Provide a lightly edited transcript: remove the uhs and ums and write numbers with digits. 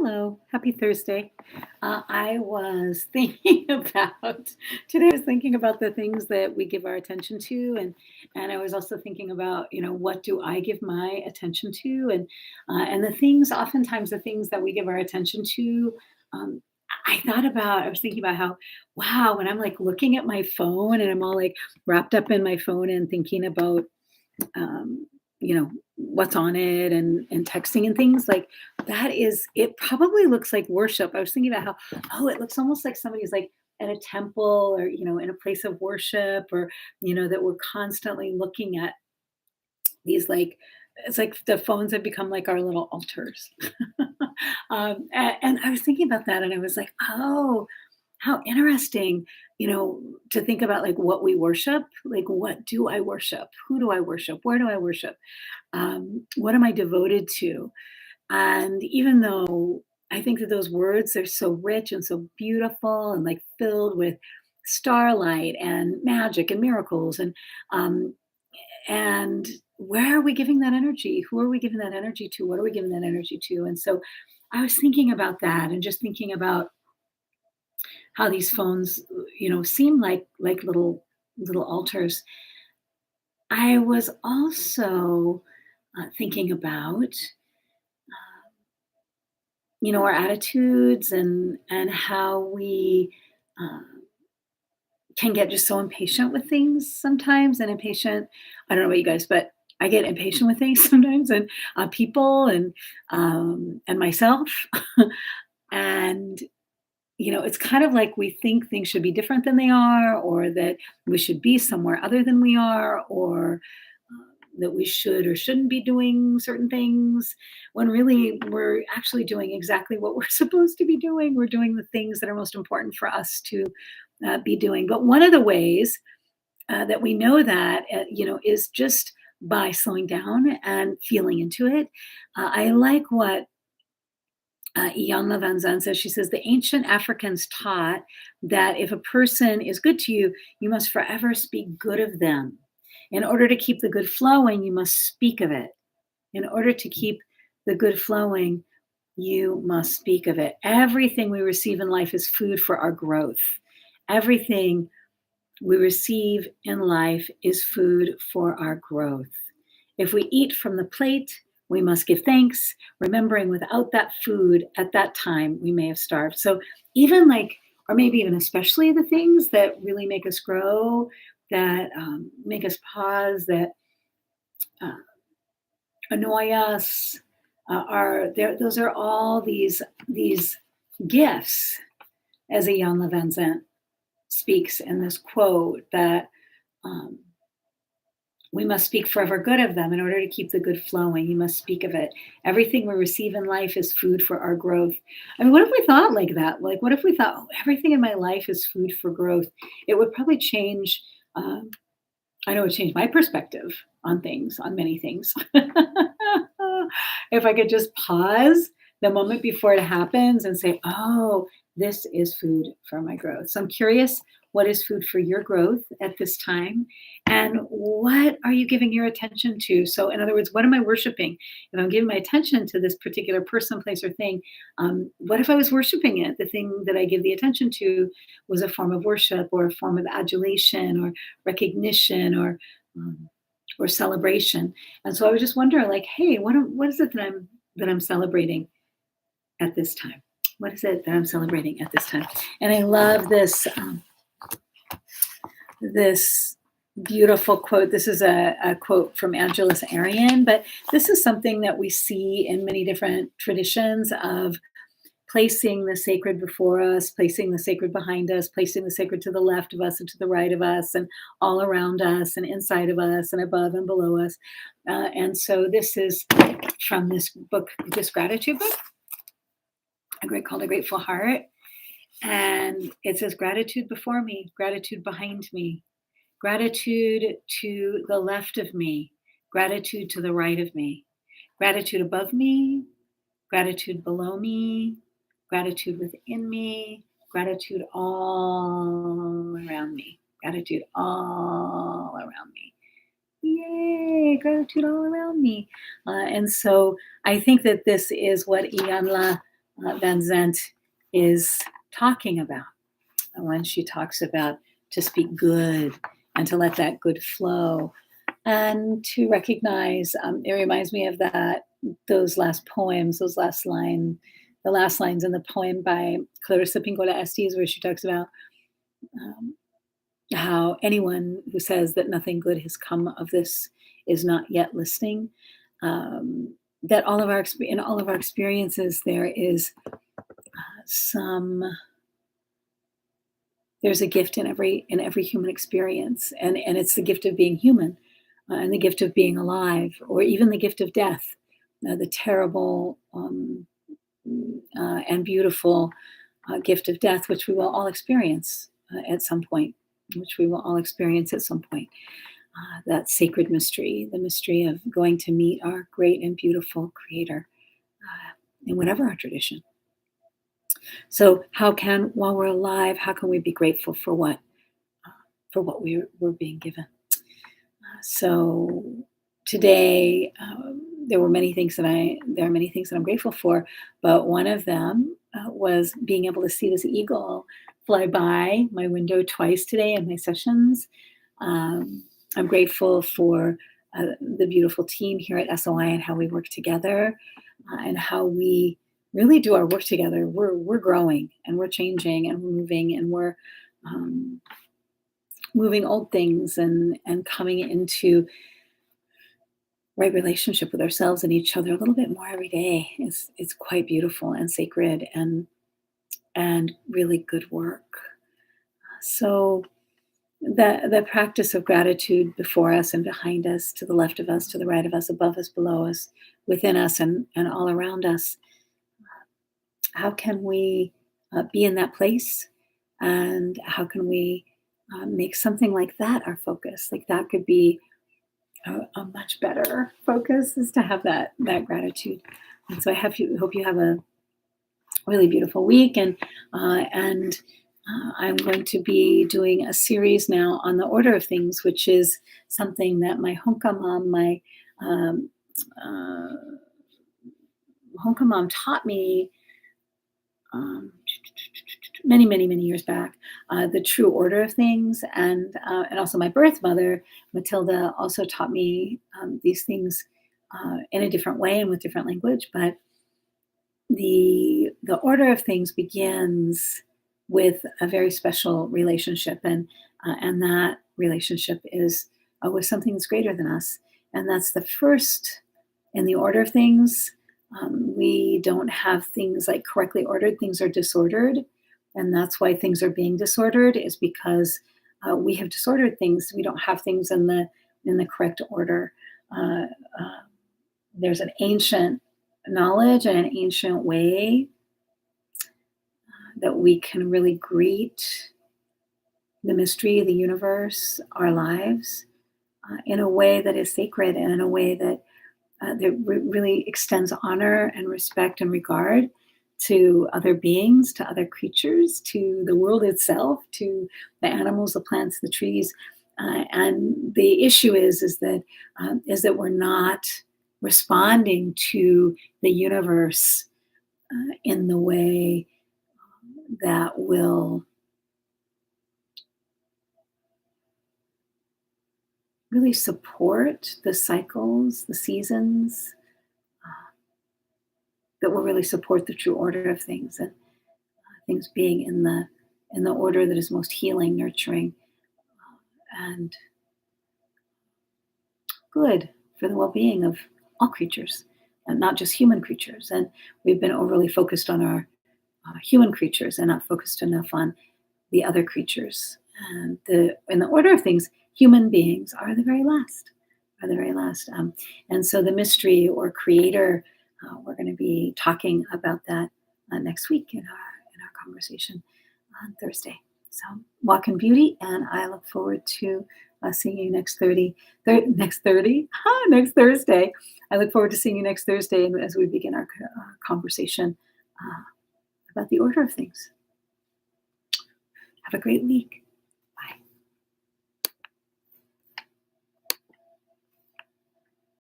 Hello, happy Thursday. I was thinking about today. I was thinking about the things that we give our attention to, and I was also thinking about what do I give my attention to, and the things oftentimes the things that we give our attention to. Um, I was thinking about how wow when I'm like looking at my phone and I'm all like wrapped up in my phone and thinking about um, what's on it and texting and things like that is it probably looks like worship. I was thinking about how it looks almost like somebody's like at a temple or in a place of worship or that we're constantly looking at these like it's like the phones have become like our little altars. And I was thinking about that and I was like, oh, how interesting, to think about like what we worship. Like, what do I worship? Who do I worship? Where do I worship? What am I devoted to? And even though I think that those words are so rich and so beautiful and like filled with starlight and magic and miracles um, and where are we giving that energy? Who are we giving that energy to? What are we giving that energy to? And so I was thinking about that and just thinking about how these phones, seem like little altars. I was also thinking about, our attitudes and how we uh, can get just so impatient with things sometimes and impatient. I don't know about you guys, but I get impatient with things sometimes and people and myself. And it's kind of like we think things should be different than they are, or that we should be somewhere other than we are, or that we should or shouldn't be doing certain things, when really we're actually doing exactly what we're supposed to be doing. We're doing the things that are most important for us to be doing. But one of the ways that we know that, is just by slowing down and feeling into it. I like what Iyanla Vanzant says. She says the ancient Africans taught that if a person is good to you, you must forever speak good of them. In order to keep the good flowing, you must speak of it. In order to keep the good flowing, you must speak of it. Everything we receive in life is food for our growth. Everything we receive in life is food for our growth. If we eat from the plate, we must give thanks, remembering without that food at that time, we may have starved. So, even like, or maybe even especially the things that really make us grow, that make us pause, that uh, annoy us, are there? Those are all these gifts, as a Jan Levenson speaks in this quote, that um, we must speak forever good of them in order to keep the good flowing. You must speak of it. Everything we receive in life is food for our growth. I mean, what if we thought like that? Like, what if we thought, oh, everything in my life is food for growth? It would probably change. I know it would change my perspective on things, on many things. If I could just pause the moment before it happens and say, oh, this is food for my growth. So I'm curious, what is food for your growth at this time? And what are you giving your attention to? So, in other words, what am I worshiping? If I'm giving my attention to this particular person, place, or thing, what if I was worshiping it? The thing that I give the attention to was a form of worship or a form of adulation or recognition or celebration. And so I was just wondering, like, hey, what is it that I'm celebrating at this time? What is it that I'm celebrating at this time? And I love this beautiful quote. This is a quote from Angelus Arian, but this is something that we see in many different traditions of placing the sacred before us, placing the sacred behind us, placing the sacred to the left of us and to the right of us, and all around us, and inside of us, and above and below us. And so this is from this book, this gratitude book, called A Grateful Heart. And it says, gratitude before me, gratitude behind me, gratitude to the left of me, gratitude to the right of me, gratitude above me, gratitude below me, gratitude within me, gratitude all around me, gratitude all around me. Yay, gratitude all around me. And so I think that this is what Iyanla Van Zandt is talking about when she talks about to speak good and to let that good flow and to recognize. It reminds me of those last poems, the last lines in the poem by Clarissa Pinkola Estes, where she talks about um, how anyone who says that nothing good has come of this is not yet listening. That in all of our experiences, some there's a gift in every human experience, and it's the gift of being human, and the gift of being alive, or even the gift of death, the terrible and beautiful gift of death, which we will all experience at some point, which we will all experience at some point. That sacred mystery, the mystery of going to meet our great and beautiful Creator, in whatever our tradition. So, while we're alive, how can we be grateful for what we're being given? So today, there are many things that I'm grateful for, but one of them was being able to see this eagle fly by my window twice today in my sessions. I'm grateful for the beautiful team here at SOI and how we work together, and how we really do our work together. We're growing and we're changing and we're moving and we're moving old things and coming into right relationship with ourselves and each other a little bit more every day. It's quite beautiful and sacred and really good work. So the practice of gratitude before us and behind us, to the left of us, to the right of us, above us, below us, within us, and all around us. How can we be in that place? And how can we make something like that our focus? Like that could be a much better focus, is to have that gratitude. And so hope you have a really beautiful week, and I'm going to be doing a series now on the order of things, which is something that my Honka mom taught me many years back, the true order of things, and also my birth mother Matilda also taught me these things in a different way and with different language. But the order of things begins with a very special relationship, and that relationship is with something that's greater than us, and that's the first in the order of things. We don't have things like correctly ordered. Things are disordered, and that's why things are being disordered, is because we have disordered things. We don't have things in the correct order. There's an ancient knowledge and an ancient way that we can really greet the mystery of the universe, our lives, in a way that is sacred, and in a way that really extends honor and respect and regard to other beings, to other creatures, to the world itself, to the animals, the plants, the trees. And the issue is that we're not responding to the universe in the way that will really support the cycles, the seasons, that will really support the true order of things, and things being in the order that is most healing, nurturing, and good for the well-being of all creatures, and not just human creatures. And we've been overly focused on our human creatures and not focused enough on the other creatures. And in the order of things, human beings are the very last. And so the mystery or creator, we're going to be talking about that next week in our conversation on Thursday. So walk in beauty, and I look forward to seeing you next Thursday. I look forward to seeing you next Thursday as we begin our conversation about the order of things. Have a great week.